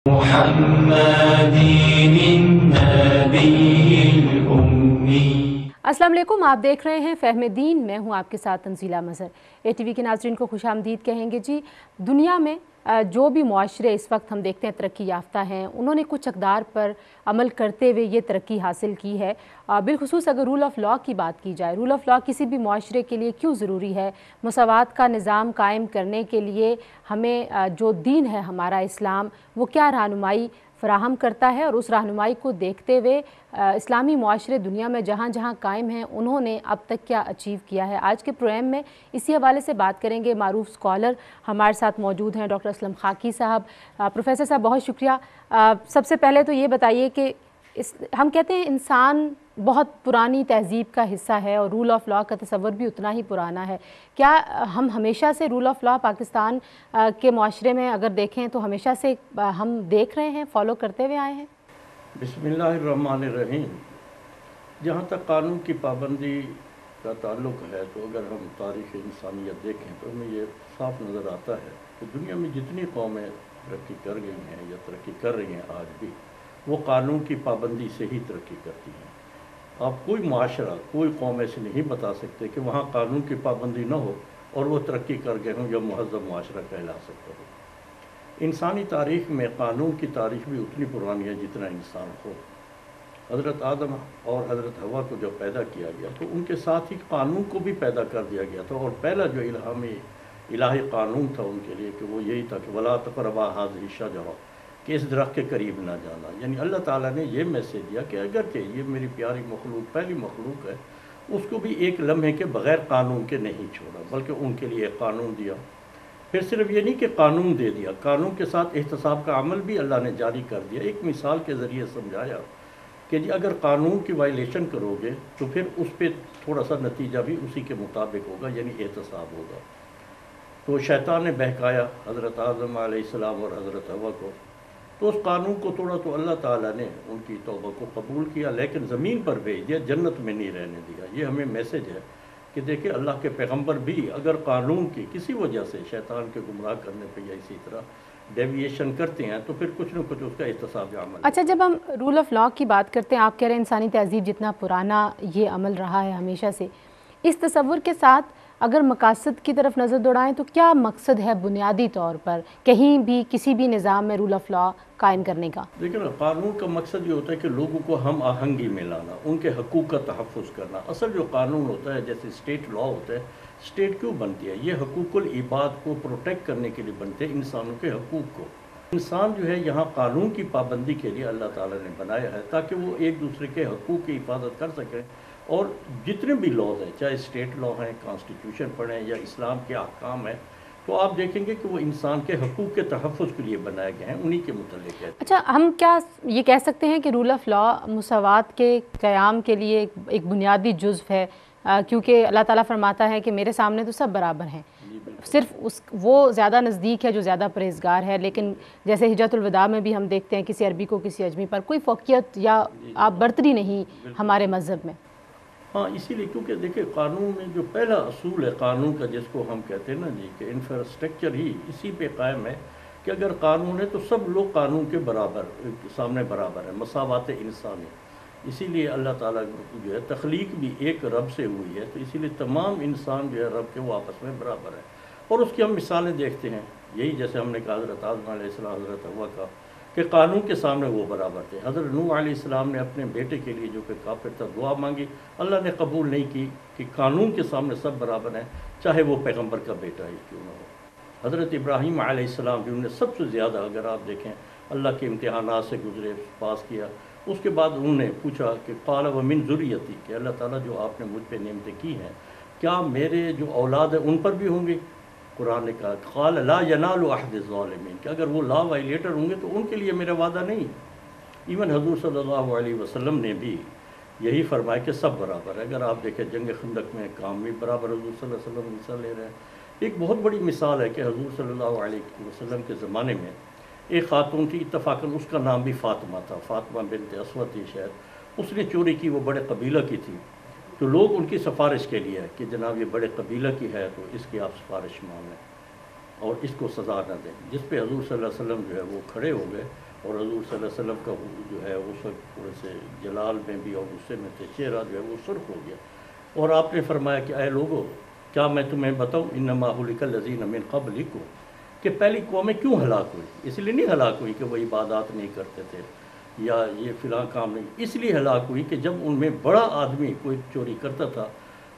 محمد النبي الأمي। السلام علیکم، آپ دیکھ رہے ہیں فہم دین، میں ہوں آپ کے ساتھ تنزیلہ مظہر۔ اے ٹی وی کے ناظرین کو خوش آمدید کہیں گے۔ جی، دنیا میں جو بھی معاشرے اس وقت ہم دیکھتے ہیں ترقی یافتہ ہیں، انہوں نے کچھ اقدار پر عمل کرتے ہوئے یہ ترقی حاصل کی ہے۔ بالخصوص اگر رول آف لاء کی بات کی جائے، رول آف لاء کسی بھی معاشرے کے لیے کیوں ضروری ہے؟ مساوات کا نظام قائم کرنے کے لیے ہمیں جو دین ہے ہمارا اسلام، وہ کیا رہنمائی فراہم کرتا ہے، اور اس رہنمائی کو دیکھتے ہوئے اسلامی معاشرے دنیا میں جہاں جہاں قائم ہیں انہوں نے اب تک کیا اچیو کیا ہے؟ آج کے پروگرام میں اسی حوالے سے بات کریں گے۔ معروف اسکالر ہمارے ساتھ موجود ہیں، ڈاکٹر اسلم خاکی صاحب۔ پروفیسر صاحب بہت شکریہ۔ سب سے پہلے تو یہ بتائیے کہ ہم کہتے ہیں انسان بہت پرانی تہذیب کا حصہ ہے اور رول آف لاء کا تصور بھی اتنا ہی پرانا ہے۔ کیا ہم ہمیشہ سے رول آف لاء پاکستان کے معاشرے میں اگر دیکھیں تو ہمیشہ سے ہم دیکھ رہے ہیں، فالو کرتے ہوئے آئے ہیں؟ بسم اللہ الرحمن الرحیم۔ جہاں تک قانون کی پابندی کا تعلق ہے تو اگر ہم تاریخ انسانیت دیکھیں تو ہمیں یہ صاف نظر آتا ہے کہ دنیا میں جتنی قومیں ترقی کر گئی ہیں یا ترقی کر رہی ہیں آج بھی، وہ قانون کی پابندی سے ہی ترقی کرتی ہیں۔ آپ کوئی معاشرہ، کوئی قوم ایسی نہیں بتا سکتے کہ وہاں قانون کی پابندی نہ ہو اور وہ ترقی کر گئے ہوں یا مہذب معاشرہ کہلا سکتا ہو۔ انسانی تاریخ میں قانون کی تاریخ بھی اتنی پرانی ہے جتنا انسان ہو۔ حضرت آدم اور حضرت حوا کو جب پیدا کیا گیا تو ان کے ساتھ ہی قانون کو بھی پیدا کر دیا گیا تھا، اور پہلا جو الہی قانون تھا ان کے لیے کہ وہ یہی تھا کہ وَلَا تَقْرَبَا هَٰذِهِ الشَّجَرَةَ، کہ اس درخت کے قریب نہ جانا۔ یعنی اللہ تعالیٰ نے یہ میسیج دیا کہ اگر کہ یہ میری پیاری مخلوق، پہلی مخلوق ہے، اس کو بھی ایک لمحے کے بغیر قانون کے نہیں چھوڑا، بلکہ ان کے لیے ایک قانون دیا۔ پھر صرف یہ نہیں کہ قانون دے دیا، قانون کے ساتھ احتساب کا عمل بھی اللہ نے جاری کر دیا۔ ایک مثال کے ذریعے سمجھایا کہ جی اگر قانون کی وائلیشن کرو گے تو پھر اس پہ تھوڑا سا نتیجہ بھی اسی کے مطابق ہوگا، یعنی احتساب ہوگا۔ تو شیطان نے بہکایا حضرت آدم علیہ السلام اور حضرت حوا کو، تو اس قانون کو توڑا تو اللہ تعالیٰ نے ان کی توبہ کو قبول کیا، لیکن زمین پر بھیج دیا، جنت میں نہیں رہنے دیا۔ یہ ہمیں میسیج ہے کہ دیکھیں اللہ کے پیغمبر بھی اگر قانون کی کسی وجہ سے شیطان کے گمراہ کرنے پہ یا اسی طرح ڈیویشن کرتے ہیں تو پھر کچھ نہ کچھ اس کا احتساب عمل۔ اچھا، جب ہم رول آف لاء کی بات کرتے ہیں، آپ کہہ رہے ہیں انسانی تہذیب جتنا پرانا یہ عمل رہا ہے ہمیشہ سے، اس تصور کے ساتھ اگر مقاصد کی طرف نظر دوڑائیں تو کیا مقصد ہے بنیادی طور پر کہیں بھی کسی بھی نظام میں رول آف لاء قائم کرنے کا؟ لیکن قانون کا مقصد یہ ہوتا ہے کہ لوگوں کو ہم آہنگی میں لانا، ان کے حقوق کا تحفظ کرنا۔ اصل جو قانون ہوتا ہے، جیسے اسٹیٹ لاء ہوتا ہے، اسٹیٹ کیوں بنتی ہے؟ یہ حقوق العباد کو پروٹیکٹ کرنے کے لیے بنتے ہیں، انسانوں کے حقوق کو۔ انسان جو ہے یہاں قانون کی پابندی کے لیے اللہ تعالیٰ نے بنایا ہے تاکہ وہ ایک دوسرے کے حقوق کی حفاظت کر سکیں، اور جتنے بھی لاز ہیں، چاہے اسٹیٹ لاء ہیں، کانسٹیٹیوشن پڑھیں یا اسلام کے احکام ہیں، تو آپ دیکھیں گے کہ وہ انسان کے حقوق کے تحفظ کے لیے بنائے گئے ہیں، انہی کے متعلق ہے۔ اچھا، ہم کیا یہ کہہ سکتے ہیں کہ رول آف لاء مساوات کے قیام کے لیے ایک بنیادی جزو ہے، کیونکہ اللہ تعالیٰ فرماتا ہے کہ میرے سامنے تو سب برابر ہیں، صرف وہ زیادہ نزدیک ہے جو زیادہ پرہیزگار ہے، لیکن جیسے حجۃ الوداع میں بھی ہم دیکھتے ہیں کسی عربی کو کسی عجمی پر کوئی فوقیت یا آپ برتری نہیں ہمارے مذہب میں۔ ہاں، اسی لیے کیونکہ دیکھیں قانون میں جو پہلا اصول ہے قانون کا، جس کو ہم کہتے ہیں نا جی کہ انفراسٹرکچر ہی اسی پہ قائم ہے کہ اگر قانون ہے تو سب لوگ قانون کے برابر سامنے برابر ہیں، مساوات انسانی۔ اسی لیے اللہ تعالیٰ جو ہے تخلیق بھی ایک رب سے ہوئی ہے، تو اسی لیے تمام انسان جو ہے رب کے وہ آپس میں برابر ہیں، اور اس کی ہم مثالیں دیکھتے ہیں۔ یہی جیسے ہم نے کہا حضرت آدم علیہ السلام، حضرت حوا کا، کہ قانون کے سامنے وہ برابر تھے۔ حضرت نوح علیہ السلام نے اپنے بیٹے کے لیے جو کہ کافر تھا دعا مانگی، اللہ نے قبول نہیں کی کہ قانون کے سامنے سب برابر ہیں، چاہے وہ پیغمبر کا بیٹا ہی کیوں نہ ہو۔ حضرت ابراہیم علیہ السلام جنہوں نے سب سے زیادہ، اگر آپ دیکھیں، اللہ کے امتحانات سے گزرے، پاس کیا، اس کے بعد انہوں نے پوچھا کہ قال ومن ذریتی، کہ اللہ تعالیٰ جو آپ نے مجھ پہ نعمتیں کی ہیں، کیا میرے جو اولاد ہیں ان پر بھی ہوں گی؟ قرآن نے کہا قال لا ینال عہد الظالمین، کہ اگر وہ لا وائلیٹر ہوں گے تو ان کے لیے میرا وعدہ نہیں۔ ایون حضور صلی اللہ علیہ وسلم نے بھی یہی فرمایا کہ سب برابر ہے۔ اگر آپ دیکھیں جنگ خندق میں کام بھی برابر حضور صلی اللہ علیہ وسلم حصہ لے رہے ہیں۔ ایک بہت بڑی مثال ہے کہ حضور صلی اللہ علیہ وسلم کے زمانے میں ایک خاتون تھی، اتفاقاً اس کا نام بھی فاطمہ تھا، فاطمہ بنت اسود تھی شاید، اس نے چوری کی، وہ بڑے قبیلہ کی تھی، تو لوگ ان کی سفارش کے لیے کہ جناب یہ بڑے قبیلہ کی ہے تو اس کی آپ سفارش مان لیں اور اس کو سزا نہ دیں، جس پہ حضور صلی اللہ علیہ وسلم جو ہے وہ کھڑے ہو گئے اور حضور صلی اللہ علیہ وسلم کا جو ہے اس وقت تھوڑے سے جلال میں بھی اور غصے میں تھے، چہرہ جو ہے وہ سرخ ہو گیا، اور آپ نے فرمایا کہ اے لوگو کیا میں تمہیں بتاؤں انما اہلک الذین من قبلکم، کہ پہلی قومیں کیوں ہلاک ہوئی؟ اس لیے نہیں ہلاک ہوئی کہ وہ عبادات نہیں کرتے تھے یا یہ فلاں کام نہیں، اس لیے ہلاک ہوئی کہ جب ان میں بڑا آدمی کوئی چوری کرتا تھا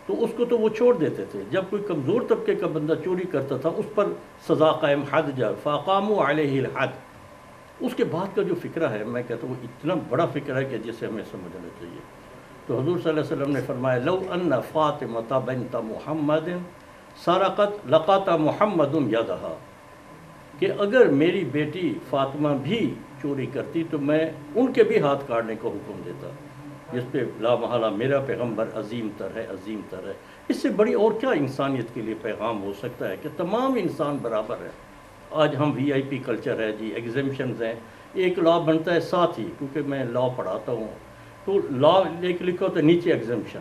تو اس کو تو وہ چھوڑ دیتے تھے، جب کوئی کمزور طبقے کا بندہ چوری کرتا تھا اس پر سزا قائم، حد جا فاقاموا علیہ الحد۔ اس کے بعد کا جو فکرہ ہے، میں کہتا ہوں وہ اتنا بڑا فکرہ ہے کہ جسے ہمیں سمجھنا چاہیے۔ تو حضور صلی اللہ علیہ وسلم نے فرمایا لو ان فاطمہ بنت محمد سرقت لقطع محمد یدہا، کہ اگر میری بیٹی فاطمہ بھی چوری کرتی تو میں ان کے بھی ہاتھ کاٹنے کا حکم دیتا، جس پہ لا محالہ میرا پیغمبر عظیم تر ہے، عظیم تر ہے۔ اس سے بڑی اور کیا انسانیت کے لیے پیغام ہو سکتا ہے کہ تمام انسان برابر ہے۔ آج ہم وی آئی پی کلچر ہے جی، ایگزمپشنز ہیں، ایک لا بنتا ہے ساتھ ہی، کیونکہ میں لا پڑھاتا ہوں تو لا لکھا ہوتا ہے نیچے ایگزمپشن۔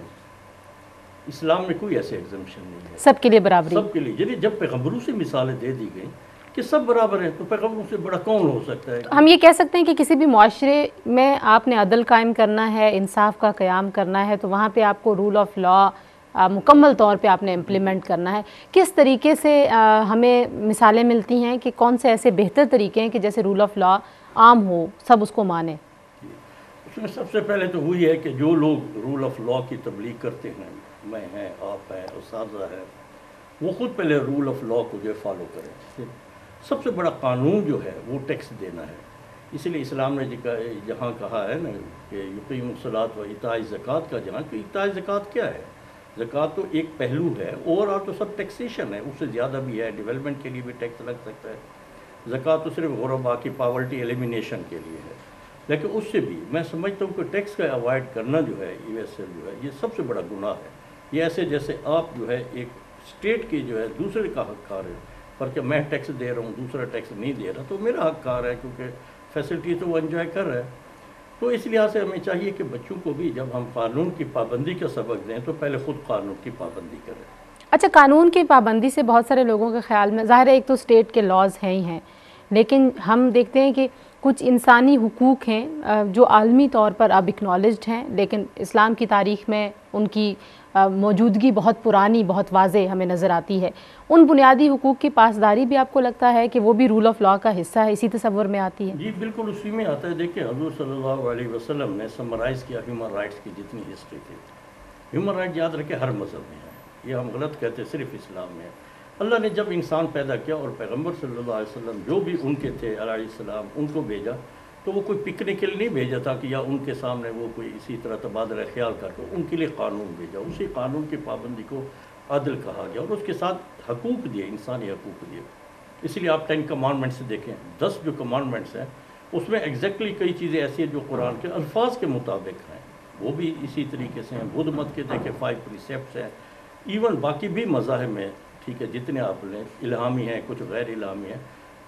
اسلام میں کوئی ایسے ایگزمپشن نہیں ہے، سب کے لیے برابری۔ سب کے لیے، یعنی جب پیغمبروں سے مثالیں دے دی گئیں کہ سب برابر ہیں تو پیغمبروں سے بڑا کون ہو سکتا ہے؟ ہم یہ کہہ سکتے ہیں کہ کسی بھی معاشرے میں آپ نے عدل قائم کرنا ہے، انصاف کا قیام کرنا ہے، تو وہاں پہ آپ کو رول آف لا مکمل طور پہ آپ نے امپلیمنٹ کرنا ہے۔ کس طریقے سے ہمیں مثالیں ملتی ہیں کہ کون سے ایسے بہتر طریقے ہیں کہ جیسے رول آف لا عام ہو، سب اس کو مانیں؟ اس میں سب سے پہلے تو وہی ہے کہ جو لوگ رول آف لا کی تبلیغ کرتے ہیں، میں ہیں، آپ ہیں، اساتذہ ہیں، وہ خود پہلے رول آف لا کو جو ہے فالو کریں۔ سب سے بڑا قانون جو ہے وہ ٹیکس دینا ہے، اسی لیے اسلام نے جہاں کہا ہے نا کہ یقیم الصلاۃ و ایتاء الزکوٰۃ کا، جہاں کہ ایتاء زکوٰۃ کیا ہے؟ زکوٰۃ تو ایک پہلو ہے، اوور آل تو سب ٹیکسیشن ہے، اس سے زیادہ بھی ہے، ڈیولپمنٹ کے لیے بھی ٹیکس لگ سکتا ہے۔ زکوٰۃ تو صرف غربا کی پاورٹی ایلیمینیشن کے لیے ہے، لیکن اس سے بھی میں سمجھتا ہوں کہ ٹیکس کا اوائڈ کرنا جو ہے جو ہے یہ سب سے بڑا گناہ ہے۔ یہ ایسے جیسے آپ جو ہے ایک اسٹیٹ کی جو ہے دوسرے کا حق کار ہے، پر کہ میں ٹیکس دے رہا ہوں دوسرا ٹیکس نہیں دے رہا تو میرا حق کار ہے، کیونکہ فیسلٹی تو وہ انجوائے کر رہا ہے۔ تو اس لحاظ سے ہمیں چاہیے کہ بچوں کو بھی جب ہم قانون کی پابندی کا سبق دیں تو پہلے خود قانون کی پابندی کریں۔ اچھا، قانون کی پابندی سے بہت سارے لوگوں کے خیال میں ظاہر ہے ایک تو اسٹیٹ کے لاز ہیں ہی ہیں، لیکن ہم دیکھتے ہیں کہ کچھ انسانی حقوق ہیں جو عالمی طور پر اب اکنالجڈ ہیں، لیکن اسلام کی تاریخ میں ان کی موجودگی بہت پرانی، بہت واضح ہمیں نظر آتی ہے۔ ان بنیادی حقوق کی پاسداری بھی آپ کو لگتا ہے کہ وہ بھی رول آف لا کا حصہ ہے، اسی تصور میں آتی ہے؟ جی بالکل اسی میں آتا ہے۔ دیکھیں حضور صلی اللہ علیہ وسلم نے سمرائز کیا ہیومن رائٹس کی جتنی ہسٹری تھی۔ ہیومن رائٹ یاد رکھے ہر مذہب میں ہے، یہ ہم غلط کہتے صرف اسلام میں ہے۔ اللہ نے جب انسان پیدا کیا اور پیغمبر صلی اللہ علیہ وسلم جو بھی ان کے تھے علیہ السلام ان کو بھیجا، تو وہ کوئی پکنک کے لیے نہیں بھیجا تھا کہ یا ان کے سامنے وہ کوئی اسی طرح تبادلہ خیال کر کے، ان کے لیے قانون بھیجا، اسی قانون کی پابندی کو عدل کہا گیا اور اس کے ساتھ حقوق دیے، انسانی حقوق دیے۔ اس لیے آپ 10 کمانڈمنٹس دیکھیں، 10 جو کمانڈمنٹس ہیں اس میں ایگزیکٹلی کئی چیزیں ایسی ہیں جو قرآن کے الفاظ کے مطابق ہیں، وہ بھی اسی طریقے سے ہیں۔ بدھ مت کے دیکھیں 5 پریسیپٹس ہیں، ایون باقی بھی مذاہب میں، ٹھیک ہے، جتنے آپ لیں، الہامی ہیں، کچھ غیر الہامی ہیں،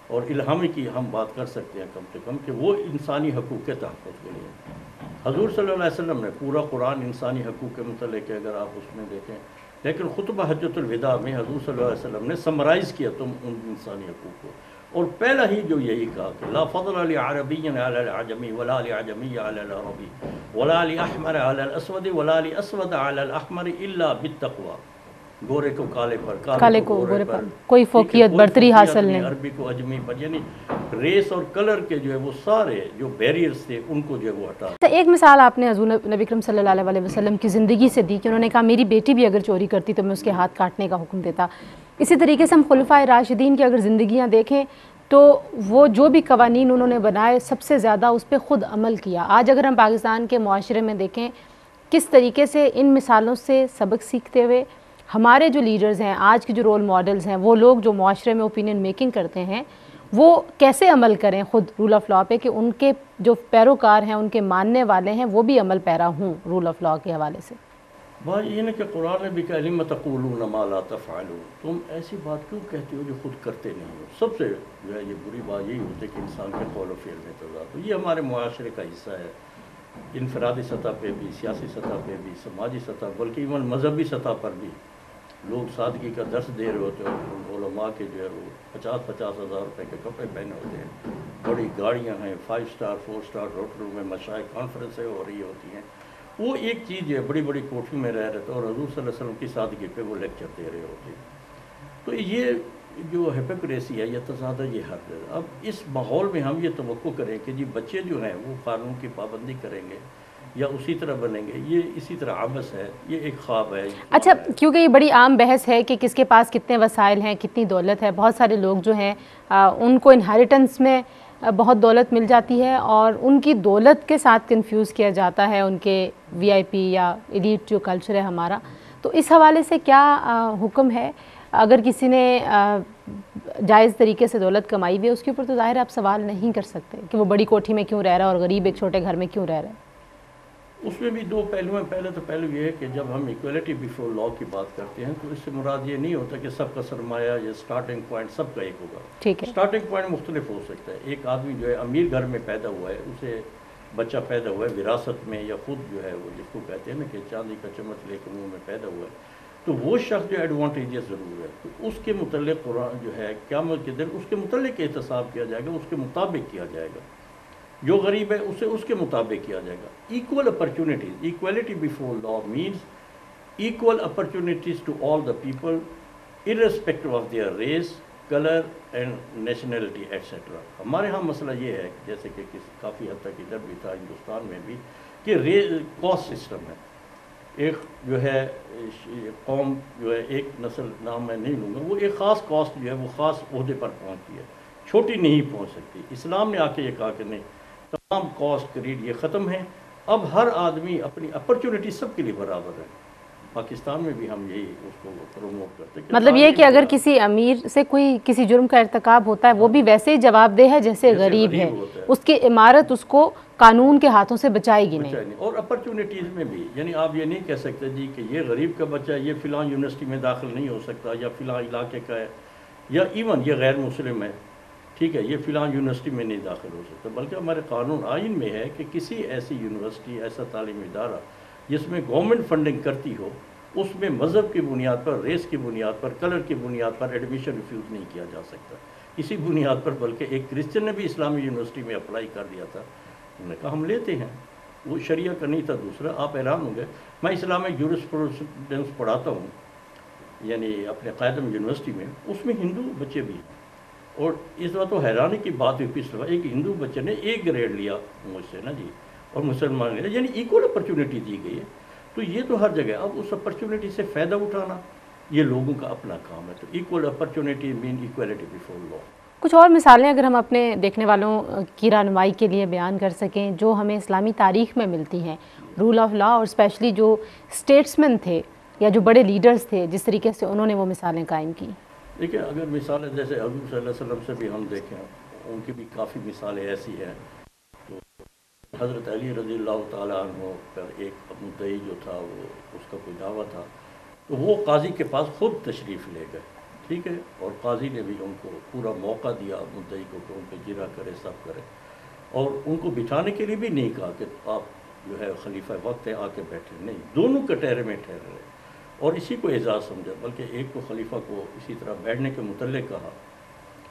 اور الہامی کی ہم بات کر سکتے ہیں کم سے کم کہ وہ انسانی حقوق کے تحفظ کے لیے۔ حضور صلی اللہ علیہ وسلم نے پورا قرآن انسانی حقوق کے متعلق ہے، اگر آپ اس میں دیکھیں، لیکن خطبہ حجۃ الوداع میں حضور صلی اللہ علیہ وسلم نے سمرائز کیا تم ان انسانی حقوق کو، اور پہلا ہی جو یہی کہا کہ لا فضل لعربی علی العجمی ولا لعجمی علی العربی ولا لاحمر علی الاسود ولا لاسود علی الاحمر الا بالتقوی، گورے کو کالے پر، کالے کو گورے پر کوئی فوقیت برتری حاصل نہیں، عربی کو اجمی پر، یعنی ریس اور کلر کے جو ہے وہ سارے جو بیریئرز تھے ان کو جو ہے وہ ہٹا۔ ایک مثال آپ نے حضور نبی کریم صلی اللہ علیہ وسلم کی زندگی سے دی کہ انہوں نے کہا میری بیٹی بھی اگر چوری کرتی تو میں اس کے ہاتھ کاٹنے کا حکم دیتا۔ اسی طریقے سے ہم خلفائے راشدین کی اگر زندگیاں دیکھیں تو وہ جو بھی قوانین انہوں نے بنائے سب سے زیادہ اس پہ خود عمل کیا۔ آج اگر ہم پاکستان کے معاشرے میں دیکھیں کس طریقے سے ان مثالوں سے سبق سیکھتے ہوئے ہمارے جو لیڈرز ہیں، آج کے جو رول ماڈلز ہیں، وہ لوگ جو معاشرے میں اوپینین میکنگ کرتے ہیں، وہ کیسے عمل کریں خود رول آف لا پہ کہ ان کے جو پیروکار ہیں، ان کے ماننے والے ہیں، وہ بھی عمل پیرا ہوں رول آف لا کے حوالے سے؟ بات یہ نہیں کہ قرآن نے بھی کہا لم تقولون ما لا تفعلون، تم ایسی بات کیوں کہتے ہو جو خود کرتے نہیں ہو۔ سب سے جو ہے یہ بری بات یہی ہوتی ہے کہ انسان کے قول و فعل میں تضاد ہو۔ یہ ہمارے معاشرے کا حصہ ہے، انفرادی سطح پہ بھی، سیاسی سطح پہ بھی، سماجی سطح، بلکہ ایون مذہبی سطح پر بھی۔ لوگ سادگی کا درس دے رہے ہوتے ہیں، علماء کے جو ہے وہ 50,000 روپے کے کپڑے پہنے ہوتے ہیں، بڑی گاڑیاں ہیں، 5 اسٹار 4 اسٹار ہوٹلوں میں مشائخ کانفرنسیں ہو رہی ہوتی ہیں، وہ ایک چیز ہے بڑی بڑی کوٹھیوں میں رہ رہے تھے اور حضور صلی اللہ علیہ وسلم کی سادگی پہ وہ لیکچر دے رہے ہوتے ہیں۔ تو یہ جو ہیپوکریسی ہے، یہ تضاد ہے، یہ ہر جگہ۔ اب اس ماحول میں ہم یہ توقع کریں کہ جی بچے جو ہیں وہ قانون کی پابندی کریں گے یا اسی طرح بنیں گے، یہ اسی طرح عبث ہے، یہ ایک خواب ہے۔ اچھا، کیونکہ یہ بڑی عام بحث ہے کہ کس کے پاس کتنے وسائل ہیں، کتنی دولت ہے، بہت سارے لوگ جو ہیں ان کو انہیریٹنس میں بہت دولت مل جاتی ہے اور ان کی دولت کے ساتھ کنفیوز کیا جاتا ہے ان کے وی آئی پی یا ایلیٹ جو کلچر ہے ہمارا۔ تو اس حوالے سے کیا حکم ہے؟ اگر کسی نے جائز طریقے سے دولت کمائی ہوئی ہے، اس کے اوپر تو ظاہر آپ سوال نہیں کر سکتے کہ وہ بڑی کوٹھی میں کیوں رہ رہا ہے اور غریب ایک چھوٹے گھر میں کیوں رہ رہا ہے۔ اس میں بھی دو پہلو ہیں۔ پہلو یہ ہے کہ جب ہم ایکویلٹی بیفور لا کی بات کرتے ہیں تو اس سے مراد یہ نہیں ہوتا کہ سب کا سرمایہ یا سٹارٹنگ پوائنٹ سب کا ایک ہوگا۔ ٹھیک ہے، سٹارٹنگ پوائنٹ مختلف ہو سکتا ہے۔ ایک آدمی جو ہے امیر گھر میں پیدا ہوا ہے، اسے بچہ پیدا ہوا ہے وراثت میں یا خود جو ہے وہ جس کو کہتے ہیں نا کہ چاندی کا چمچ لے کے منہ میں پیدا ہوا ہے، تو وہ شخص جو ایڈوانٹیجز ضرور ہے، تو اس کے متعلق قرآن جو ہے قیامت کے دن اس کے متعلق احتساب کیا جائے گا، اس کے مطابق کیا جائے گا۔ جو غریب ہے اسے اس کے مطابق کیا جائے گا۔ Equal opportunities, equality before law means equal opportunities to all the people irrespective of their race, colour and nationality etcetera. ہمارے ہاں مسئلہ یہ ہے جیسے کہ کافی حد تک ادھر بھی تھا ہندوستان میں بھی کہ کاسٹ سسٹم ہے۔ ایک جو ہے قوم جو ہے ایک نسل نام میں نہیں لوں گا، وہ ایک خاص کاسٹ جو ہے وہ خاص عہدے پر پہنچتی ہے، چھوٹی نہیں پہنچ سکتی۔ اسلام نے آ کے یہ کہا کہ نہیں، تمام کاسٹ کریڈ یہ ختم ہے، اب ہر آدمی اپنی اپرچونٹی سب کے لیے برابر ہے۔ پاکستان میں بھی ہم یہی اس کو پروموٹ کرتے ہیں۔ مطلب یہ کہ اگر کسی امیر سے کوئی کسی جرم کا ارتکاب ہوتا ہے وہ بھی ویسے ہی جواب دہ ہے جیسے غریب ہے، اس کی عمارت اس کو قانون کے ہاتھوں سے بچائے گی نہیں۔ اور اپرچونیٹیز میں بھی، یعنی آپ یہ نہیں کہہ سکتے جی کہ یہ غریب کا بچہ یہ فلاں یونیورسٹی میں داخل نہیں ہو سکتا یا فلاں علاقے کا ہے، یا ایون یہ غیر مسلم ہے، ٹھیک ہے، یہ فلاں یونیورسٹی میں نہیں داخل ہو سکتا، بلکہ ہمارے قانون آئین میں ہے کہ کسی ایسی یونیورسٹی، ایسا تعلیمی ادارہ جس میں گورنمنٹ فنڈنگ کرتی ہو، اس میں مذہب کی بنیاد پر، ریس کی بنیاد پر، کلر کی بنیاد پر ایڈمیشن ریفیوز نہیں کیا جا سکتا۔ اسی بنیاد پر بلکہ ایک کرسچن نے بھی اسلامی یونیورسٹی میں اپلائی کر دیا تھا، انہوں نے کہا ہم لیتے ہیں، وہ شریعہ کا نہیں تھا۔ دوسرا، آپ حیران ہوں گے، میں اسلامک جورسپروڈنس پڑھاتا ہوں یعنی اپنے قائدم یونیورسٹی میں، اس میں ہندو بچے بھی ہیں، اور اس بات تو حیرانی کی بات ہوئی پچھلے دفعہ ایک ہندو بچے نے 1 گریڈ لیا مجھ سے نا جی، اور مسلمان نے، یعنی ایکول اپرچونیٹی دی گئی ہے۔ تو یہ تو ہر جگہ، اب اس اپرچونیٹی سے فائدہ اٹھانا یہ لوگوں کا اپنا کام ہے۔ تو ایکول اپرچونیٹی مین ایکویلٹی بیفور لا۔ کچھ اور مثالیں اگر ہم اپنے دیکھنے والوں کی رہنمائی کے لیے بیان کر سکیں جو ہمیں اسلامی تاریخ میں ملتی ہیں، رول آف لا، اور اسپیشلی جو اسٹیٹسمین تھے یا جو بڑے لیڈرز تھے جس طریقے سے انہوں نے وہ مثالیں قائم کی۔ دیکھیں، اگر مثالیں جیسے حضور صلی اللہ علیہ وسلم سے بھی ہم دیکھیں، ان کی بھی کافی مثالیں ایسی ہیں۔ تو حضرت علی رضی اللہ تعالیٰ عنہ پر ایک مدعی جو تھا، وہ اس کا کوئی دعویٰ تھا، تو وہ قاضی کے پاس خود تشریف لے گئے، ٹھیک ہے، اور قاضی نے بھی ان کو پورا موقع دیا مدعی کو کہ ان پہ جرا کرے، سب کرے، اور ان کو بٹھانے کے لیے بھی نہیں کہا کہ آپ جو ہے خلیفہ وقت ہے آ کے بیٹھے، نہیں، دونوں کٹہرے میں ٹھہر رہے، اور اسی کو اعزاز سمجھا۔ بلکہ ایک کو خلیفہ کو اسی طرح بیٹھنے کے متعلق کہا،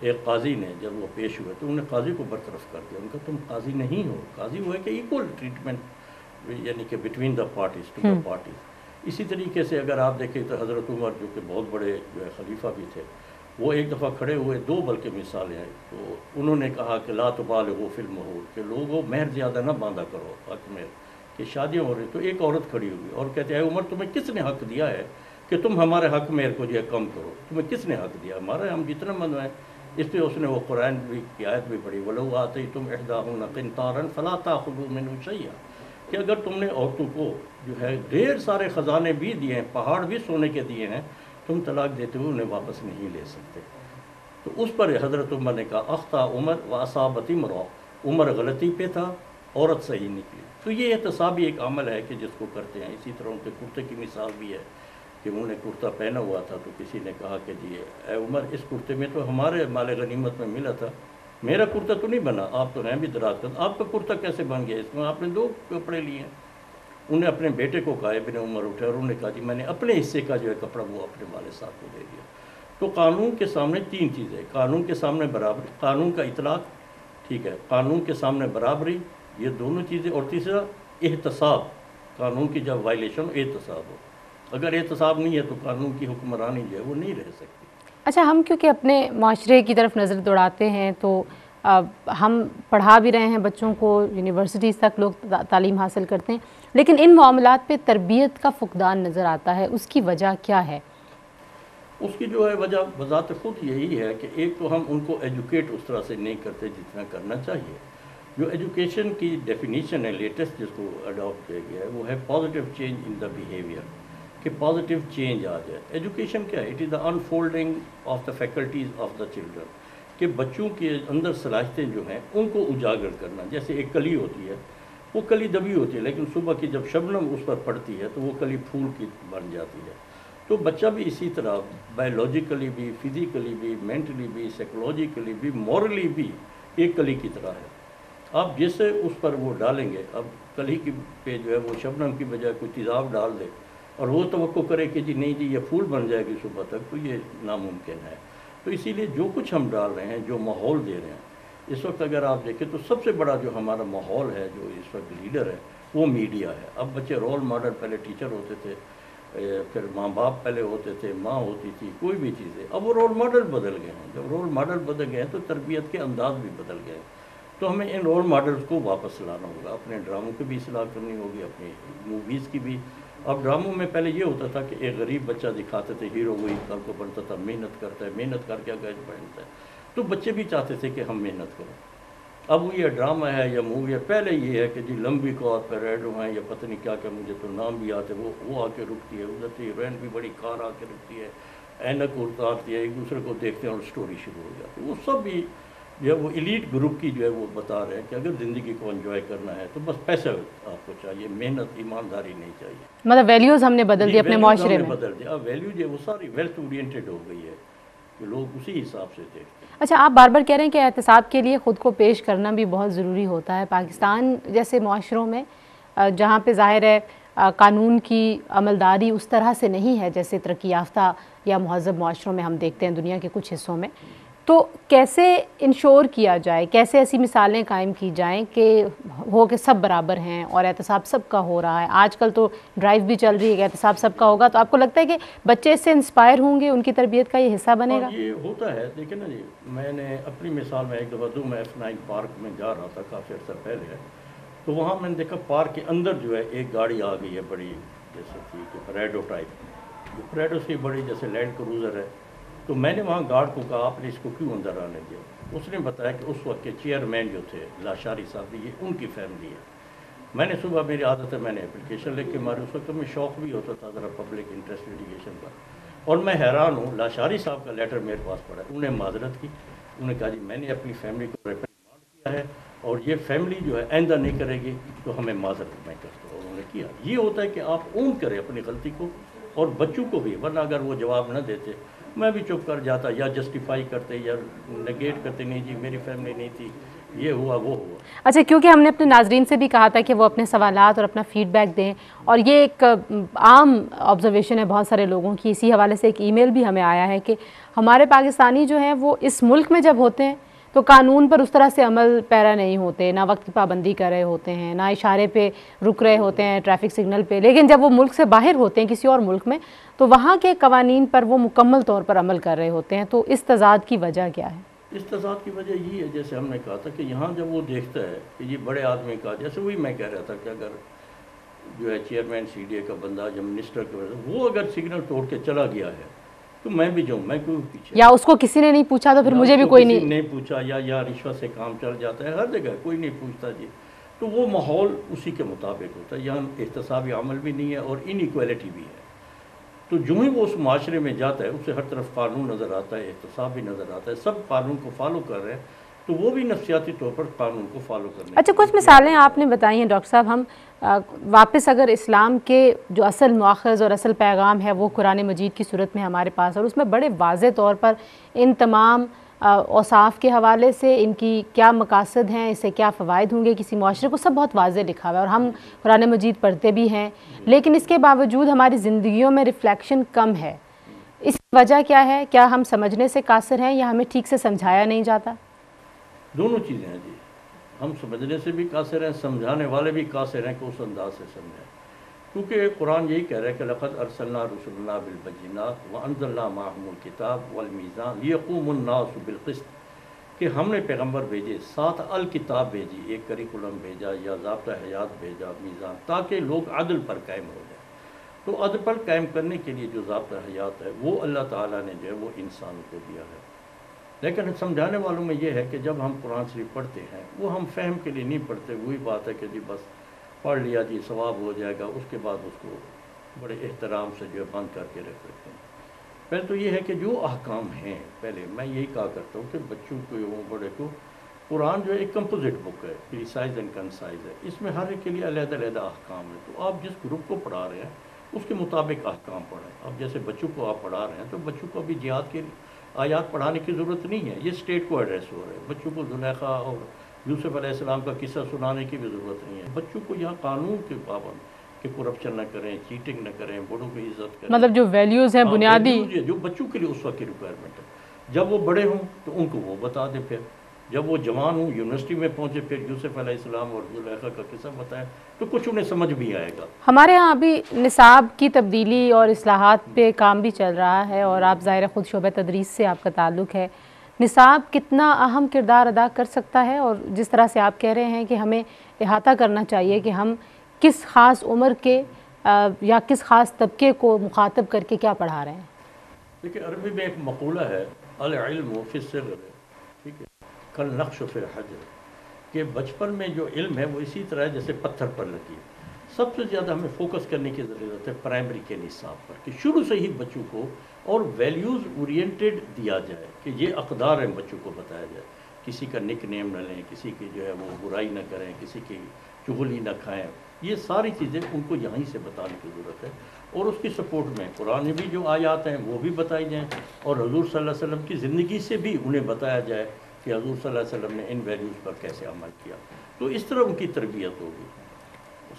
ایک قاضی نے جب وہ پیش ہوئے تو انہوں نے قاضی کو برطرف کر دیا، ان کا تم قاضی نہیں ہو، قاضی وہ ہے کہ ایکول ٹریٹمنٹ یعنی کہ between the parties, to the parties. اسی طریقے سے اگر آپ دیکھیں تو حضرت عمر جو کہ بہت بڑے جو ہے خلیفہ بھی تھے، وہ ایک دفعہ کھڑے ہوئے، 2 بلکہ مثالیں ہیں، تو انہوں نے کہا کہ لا تبالغوا فی المہور، کہ لوگوں مہر زیادہ نہ باندھا کرو، حق مہر کہ شادیاں ہو رہی۔ تو ایک عورت کھڑی ہوئی اور کہتے ہیں اے عمر، تمہیں کس نے حق دیا ہے کہ تم ہمارے حق مہر کو جو ہے کم کرو؟ تمہیں کس نے حق دیا؟ ہمارے ہم جتنا منوائیں۔ اس پہ اس نے وہ قرآن کی آیت بھی پڑھی، وَلَوْ آتَيْتُمْ إِحْدَاهُنَّ قِنْطَارًا فَلَا تَأْخُذُوا مِنْهُ شَيْئًا، کہ اگر تم نے عورتوں کو جو ہے ڈھیر سارے خزانے بھی دیے ہیں، پہاڑ بھی سونے کے دیے ہیں، تم طلاق دیتے ہوئے انہیں واپس نہیں لے سکتے۔ تو اس پر حضرت عمر نے کہا اخطا عمر وَأَصَابَتِ امرأة، عمر غلطی پہ تھا، عورت صحیح نکلی۔ تو یہ احتسابی ایک عمل ہے کہ جس کو کرتے ہیں۔ اسی طرح ان کے کرتے کی مثال بھی ہے کہ انہوں نے کرتا پہنا ہوا تھا، تو کسی نے کہا کہ جی اے عمر، اس کرتے میں تو ہمارے مال غنیمت میں ملا تھا، میرا کرتا تو نہیں بنا، آپ تو ہیں بھی دراز کا، آپ کا کرتا کیسے بن گیا؟ اس میں آپ نے 2 کپڑے لیے ہیں۔ انہوں نے اپنے بیٹے کو کہا، ابن عمر اٹھے اور انہوں نے کہا جی میں نے اپنے حصے کا جو ہے کپڑا وہ اپنے والد صاحب کو دے دیا۔ تو قانون کے سامنے 3 چیزیں، قانون کے سامنے برابر، قانون کا اطلاق، ٹھیک ہے، قانون کے سامنے برابری، یہ دونوں چیزیں، اور تیسرا احتساب، قانون کی جب وائلیشن احتساب ہو، اگر احتساب نہیں ہے تو قانون کی حکمرانی جو ہے وہ نہیں رہ سکتی۔ اچھا، ہم کیونکہ اپنے معاشرے کی طرف نظر دوڑاتے ہیں تو ہم پڑھا بھی رہے ہیں بچوں کو، یونیورسٹیز تک لوگ تعلیم حاصل کرتے ہیں، لیکن ان معاملات پہ تربیت کا فقدان نظر آتا ہے، اس کی وجہ کیا ہے؟ اس کی جو ہے وجہ بذات خود یہی ہے کہ ایک تو ہم ان کو ایجوکیٹ اس طرح سے نہیں کرتے جتنا کرنا چاہیے۔ جو ایجوکیشن کی ڈیفینیشن ہے لیٹسٹ جس کو اڈاپٹ کیا گیا ہے وہ ہے positive change in the behaviour, کہ پازیٹیو چینج آ جائے۔ ایجوکیشن کیا ہے؟ It is the unfolding of the faculties of the children, کہ بچوں کے اندر صلاحیتیں جو ہیں ان کو اجاگر کرنا۔ جیسے ایک کلی ہوتی ہے، وہ کلی دبی ہوتی ہے لیکن صبح کی جب شبنم اس پر پڑتی ہے تو وہ کلی پھول کی بن جاتی ہے۔ تو بچہ بھی اسی طرح بایولوجیکلی بھی، فزیکلی بھی، مینٹلی بھی، سائیکولوجیکلی بھی، مورلی بھی ایک کلی کی طرح ہے۔ آپ جیسے اس پر وہ ڈالیں گے، اب کلی کی پہ جو ہے وہ شبنم کی بجائے کوئی تیزاب ڈال دے اور وہ توقع کرے کہ جی نہیں جی یہ پھول بن جائے گی صبح تک، تو یہ ناممکن ہے۔ تو اسی لیے جو کچھ ہم ڈال رہے ہیں، جو ماحول دے رہے ہیں اس وقت، اگر آپ دیکھیں تو سب سے بڑا جو ہمارا ماحول ہے، جو اس وقت لیڈر ہے، وہ میڈیا ہے۔ اب بچے رول ماڈل، پہلے ٹیچر ہوتے تھے، پھر ماں باپ پہلے ہوتے تھے، ماں ہوتی تھی، کوئی بھی چیزیں، اب وہ رول ماڈل بدل گئے ہیں۔ جب رول ماڈل بدل گئے ہیں تو تربیت کے انداز بھی بدل گئے ہیں۔ تو ہمیں ان رول ماڈلز کو واپس لانا ہوگا، اپنے ڈراموں کی بھی اصلاح کرنی ہوگی، اپنی موویز کی بھی۔ اب ڈراموں میں پہلے یہ ہوتا تھا کہ ایک غریب بچہ دکھاتے تھے، ہیرو وہی کل کو بنتا تھا، محنت کرتا ہے، محنت کر کے گیج پہنتا ہے، تو بچے بھی چاہتے تھے کہ ہم محنت کریں۔ اب وہ یہ ڈرامہ ہے یا مووی ہے، پہلے یہ ہے کہ جی لمبی کار پہ ریڈو ہیں یا پتہ نہیں کیا کیا، مجھے تو نام بھی آتے، وہ آ کے رکتی ہے، ادھر سے ہیروئن بھی بڑی کار آ کے رکتی ہے، اینک اتارتی ہے، ایک دوسرے کو دیکھتے ہیں اور سٹوری شروع ہو جاتی ہے۔ وہ سب بھی جو ہے وہ ایلیٹ گروپ کی جو ہے وہ بتا رہے ہیں کہ اگر زندگی کو انجوائے کرنا ہے تو بس پیسہ آپ کو چاہیے، محنت، ایمانداری نہیں چاہیے۔ مطلب ویلیوز ہم نے بدل دی اپنے معاشرے میں۔ بدل دیا، ویلیو جو ہے وہ ساری ویلتھ اورینٹڈ ہو گئی ہے کہ لوگ اسی حساب سے دیکھتے ہیں۔ اچھا، آپ بار بار کہہ رہے ہیں کہ احتساب کے لیے خود کو پیش کرنا بھی بہت ضروری ہوتا ہے۔ پاکستان جیسے معاشروں میں جہاں پہ ظاہر ہے قانون کی عملداری اس طرح سے نہیں ہے جیسے ترقی یافتہ یا مہذب معاشروں میں ہم دیکھتے ہیں دنیا کے کچھ حصوں میں، تو کیسے انشور کیا جائے، کیسے ایسی مثالیں قائم کی جائیں کہ ہو کہ سب برابر ہیں اور احتساب سب کا ہو رہا ہے؟ آج کل تو ڈرائیو بھی چل رہی ہے کہ احتساب سب کا ہوگا، تو آپ کو لگتا ہے کہ بچے اس سے انسپائر ہوں گے، ان کی تربیت کا یہ حصہ بنے گا؟ یہ ہوتا ہے، دیکھیں نا جی، میں نے اپنی مثال میں ایک دفعہ میں F9 پارک میں جا رہا تھا کافی عرصہ پہلے، تو وہاں میں نے دیکھا پارک کے اندر جو ہے ایک گاڑی آ گئی ہے بڑی، جیسے تھی کہ پریڈو ٹائپ، پریڈو سے بڑی جیسے لینڈ کروزر ہے۔ تو میں نے وہاں گارڈ کو کہا آپ نے اس کو کیوں اندر آنے دیا؟ اس نے بتایا کہ اس وقت کے چیئرمین جو تھے لاشاری صاحب، یہ ان کی فیملی ہے۔ میں نے صبح، میری عادت ہے، میں نے اپلیکیشن لکھ کے ماری، اس وقت میں شوق بھی ہوتا تھا ذرا پبلک انٹرسٹ لٹیگیشن کا، اور میں حیران ہوں، لاشاری صاحب کا لیٹر میرے پاس پڑا ہے۔ انہوں نے معذرت کی، انہوں نے کہا جی میں نے اپنی فیملی کو ریپریمانڈ کیا ہے اور یہ فیملی جو ہے آئندہ نہیں کرے گی تو ہمیں معذرت میں کرتا ہوں۔ انہوں نے کیا، یہ ہوتا ہے کہ آپ اون کریں اپنی غلطی کو، اور بچوں کو بھی، ورنہ اگر وہ جواب نہ دیتے میں بھی چپ کر جاتا، یا جسٹیفائی کرتے یا نگیٹ کرتے، نہیں جی میری فیملی نہیں تھی، یہ ہوا وہ ہوا۔ اچھا، کیونکہ ہم نے اپنے ناظرین سے بھی کہا تھا کہ وہ اپنے سوالات اور اپنا فیڈ بیک دیں، اور یہ ایک عام آبزرویشن ہے بہت سارے لوگوں کی، اسی حوالے سے ایک ای میل بھی ہمیں آیا ہے کہ ہمارے پاکستانی جو ہیں وہ اس ملک میں جب ہوتے ہیں تو قانون پر اس طرح سے عمل پیرا نہیں ہوتے، نہ وقت کی پابندی کر رہے ہوتے ہیں، نہ اشارے پہ رک رہے ہوتے ہیں ٹریفک سگنل پہ، لیکن جب وہ ملک سے باہر ہوتے ہیں کسی اور ملک میں تو وہاں کے قوانین پر وہ مکمل طور پر عمل کر رہے ہوتے ہیں۔ تو اس تضاد کی وجہ کیا ہے؟ اس تضاد کی وجہ یہ ہے، جیسے ہم نے کہا تھا کہ یہاں جب وہ دیکھتا ہے کہ یہ بڑے آدمی کا، جیسے وہی میں کہہ رہا تھا کہ اگر جو ہے چیئرمین CDA کا بندہ یا منسٹر کا بندہ وہ اگر سگنل توڑ کے چلا گیا ہے تو میں بھی جاؤں، میں کیوں پیچھے؟ یا اس کو کسی نے نہیں پوچھا تو پھر مجھے بھی کوئی نہیں پوچھا، یا رشوت سے کام چل جاتا ہے، ہر جگہ کوئی نہیں پوچھتا جی۔ تو وہ ماحول اسی کے مطابق ہوتا ہے، یہاں احتسابی عمل بھی نہیں ہے اور انیکویلٹی بھی ہے۔ تو جو ہی وہ اس معاشرے میں جاتا ہے اسے ہر طرف قانون نظر آتا ہے، احتساب بھی نظر آتا ہے، سب قانون کو فالو کر رہے ہیں، تو وہ بھی نفسیاتی طور پر قانون کو فالو کرنے۔ اچھا، کچھ مثالیں آپ نے بتائی ہیں ڈاکٹر صاحب، ہم واپس اگر اسلام کے جو اصل مؤخذ اور اصل پیغام ہے وہ قرآن مجید کی صورت میں ہمارے پاس، اور اس میں بڑے واضح طور پر ان تمام اوصاف کے حوالے سے ان کی کیا مقاصد ہیں، اس سے کیا فوائد ہوں گے کسی معاشرے کو، سب بہت واضح لکھا ہوا ہے، اور ہم قرآن مجید پڑھتے بھی ہیں، لیکن اس کے باوجود ہماری زندگیوں میں ریفلیکشن کم ہے۔ اس کی وجہ کیا ہے؟ کیا ہم سمجھنے سے قاصر ہیں یا ہمیں ٹھیک سے سمجھایا نہیں جاتا؟ دونوں چیزیں ہیں جی۔ ہم سمجھنے سے بھی قاصر ہیں، سمجھانے والے بھی قاصر ہیں کہ اس انداز سے سمجھیں، کیونکہ قرآن یہی کہہ رہا ہے کہ لقد ارسلنا رسلنا بالبینات وانزلنا معهم الکتاب والمیزان لیقوم الناس بالقسط، کہ ہم نے پیغمبر بھیجے، ساتھ الکتاب بھیجی، ایک کریکولم بھیجا یا ضابطہ حیات بھیجا، میزان، تاکہ لوگ عدل پر قائم ہو جائیں۔ تو عدل پر قائم کرنے کے لیے جو ضابطہ حیات ہے وہ اللہ تعالیٰ نے جو ہے وہ انسان کو دیا ہے، لیکن سمجھانے والوں میں یہ ہے کہ جب ہم قرآن شریف پڑھتے ہیں وہ ہم فہم کے لیے نہیں پڑھتے، وہی بات ہے کہ جی بس پڑھ لیا جی ثواب ہو جائے گا، اس کے بعد اس کو بڑے احترام سے جو ہے بند کر کے رکھ رکھتے ہیں۔ پہلے تو یہ ہے کہ جو احکام ہیں، پہلے میں یہی کہا کرتا ہوں کہ بچوں کو بڑے کو قرآن جو ہے ایک کمپوزٹ بک ہے، پریسائز اینڈ کنسائز ہے، اس میں ہر ایک کے لیے علیحدہ علیحدہ احکام ہے، تو آپ جس گروپ کو پڑھا رہے ہیں اس کے مطابق احکام پڑھیں۔ اب جیسے بچوں کو آپ پڑھا رہے ہیں تو بچوں کو ابھی جہاد کے آیات پڑھانے کی ضرورت نہیں ہے، یہ اسٹیٹ کو ایڈریس ہو رہا ہے، بچوں کو زلیخا اور یوسف علیہ السلام کا قصہ سنانے کی بھی ضرورت نہیں ہے، بچوں کو یہاں قانون کے پابند کہ کرپشن نہ کریں، چیٹنگ نہ کریں، بڑوں کی عزت کریں، مطلب جو ویلیوز ہیں بنیادی، جو بچوں کے لیے اس وقت کی ریکوائرمنٹ ہے، جب وہ بڑے ہوں تو ان کو وہ بتا دیں، پھر جب وہ جوان ہوں یونیورسٹی میں پہنچے پھر یوسف علیہ السلام اور زلیخا کا قصہ بتائیں تو کچھ انہیں سمجھ بھی آئے گا۔ ہمارے ہاں ابھی نصاب کی تبدیلی اور اصلاحات پہ کام بھی چل رہا ہے، اور آپ ظاہر خود شعبہ تدریس سے آپ کا تعلق ہے، نصاب کتنا اہم کردار ادا کر سکتا ہے، اور جس طرح سے آپ کہہ رہے ہیں کہ ہمیں احاطہ کرنا چاہیے کہ ہم کس خاص عمر کے یا کس خاص طبقے کو مخاطب کر کے کیا پڑھا رہے ہیں؟ دیکھیں عربی میں ایک مقولہ ہے العلم فی الصغر، ٹھیک ہے، کالنقش فی الحجر، کہ بچپن میں جو علم ہے وہ اسی طرح ہے جیسے پتھر پر لکیر۔ سب سے زیادہ ہمیں فوکس کرنے کی ضرورت ہے پرائمری کے نصاب پر، کہ شروع سے ہی بچوں کو اور ویلیوز اورینٹڈ دیا جائے، کہ یہ اقدار ہیں بچوں کو بتایا جائے، کسی کا نک نیم نہ لیں، کسی کی جو ہے وہ برائی نہ کریں، کسی کی چغلی نہ کھائیں، یہ ساری چیزیں ان کو یہیں سے بتانے کی ضرورت ہے، اور اس کی سپورٹ میں قرآن میں بھی جو آیات ہیں وہ بھی بتائی جائیں، اور حضور صلی اللہ علیہ وسلم کی زندگی سے بھی انہیں بتایا جائے کہ حضور صلی اللہ علیہ وسلم نے ان ویلیوز پر کیسے عمل کیا، تو اس طرح ان کی تربیت ہوگی۔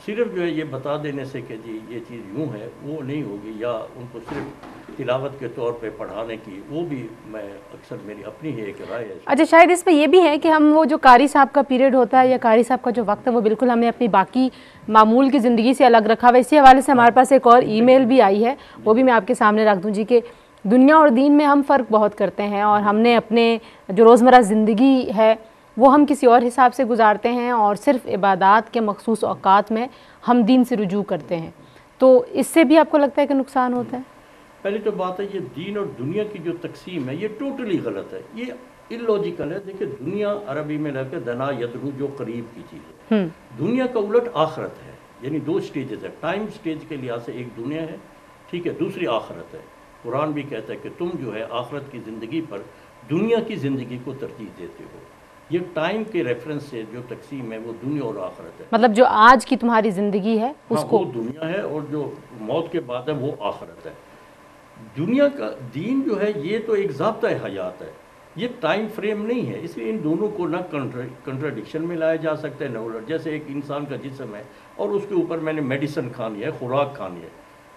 صرف جو ہے یہ بتا دینے سے کہ جی یہ چیز یوں ہے وہ نہیں ہوگی، یا ان کو صرف تلاوت کے طور پہ پڑھانے کی، وہ بھی میں اکثر میری اپنی ہے ایک رائے ہے۔ اچھا، شاید اس میں یہ بھی ہے کہ ہم وہ جو قاری صاحب کا پیریڈ ہوتا ہے یا قاری صاحب کا جو وقت ہے وہ بالکل ہم نے اپنی باقی معمول کی زندگی سے الگ رکھا ہوا ہے۔ اسی حوالے سے ہمارے پاس ایک اور ای میل بھی آئی ہے، وہ بھی میں آپ کے سامنے رکھ دوں جی، کہ دنیا اور دین میں ہم فرق بہت کرتے ہیں، اور ہم نے اپنے جو روزمرہ زندگی ہے وہ ہم کسی اور حساب سے گزارتے ہیں، اور صرف عبادات کے مخصوص اوقات میں ہم دین سے رجوع کرتے ہیں، تو اس سے بھی آپ کو لگتا ہے کہ نقصان ہوتا ہے؟ پہلی تو بات ہے یہ دین اور دنیا کی جو تقسیم ہے یہ ٹوٹلی غلط ہے، یہ الوجیکل ہے۔ دیکھیں دنیا عربی میں لگے دنا یدرو، جو قریب کی چیز ہے، دنیا کا الٹ آخرت ہے، یعنی دو سٹیجز ہے، ٹائم سٹیج کے لحاظ سے ایک دنیا ہے، ٹھیک ہے، دوسری آخرت ہے۔ قرآن بھی کہتا ہے کہ تم جو ہے آخرت کی زندگی پر دنیا کی زندگی کو ترجیح دیتے ہو، یہ ٹائم کے ریفرنس سے جو تقسیم ہے وہ دنیا اور آخرت ہے، مطلب جو آج کی تمہاری زندگی ہے اس کو وہ دنیا ہے، اور جو موت کے بعد ہے وہ آخرت ہے۔ دنیا کا دین جو ہے یہ تو ایک ضابطہ حیات ہے، یہ ٹائم فریم نہیں ہے، اس لیے ان دونوں کو نہ کنٹراڈکشن میں لایا جا سکتا ہے نہ الٹ۔ جیسے ایک انسان کا جسم ہے اور اس کے اوپر میں نے میڈیسن کھانی ہے، خوراک کھانی ہے،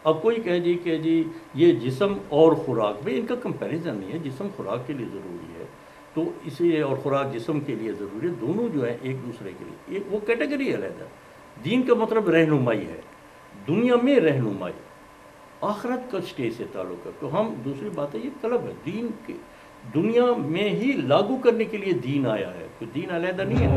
اب کوئی کہے جی کہ جی یہ جسم اور خوراک، بھئی ان کا کمپیریزن نہیں ہے، جسم خوراک کے لیے ضروری ہے تو اسی لیے، اور خوراک جسم کے لیے ضروری ہے، دونوں جو ہے ایک دوسرے کے لیے، وہ کیٹیگری علیحدہ ہے۔ دین کا مطلب رہنمائی ہے، دنیا میں رہنمائی، آخرت کا سٹیج سے تعلق ہے۔ تو ہم دوسری بات ہے یہ طلب ہے دین کے، دنیا میں ہی لاگو کرنے کے لیے دین آیا ہے، کوئی دین علیحدہ نہیں ہے۔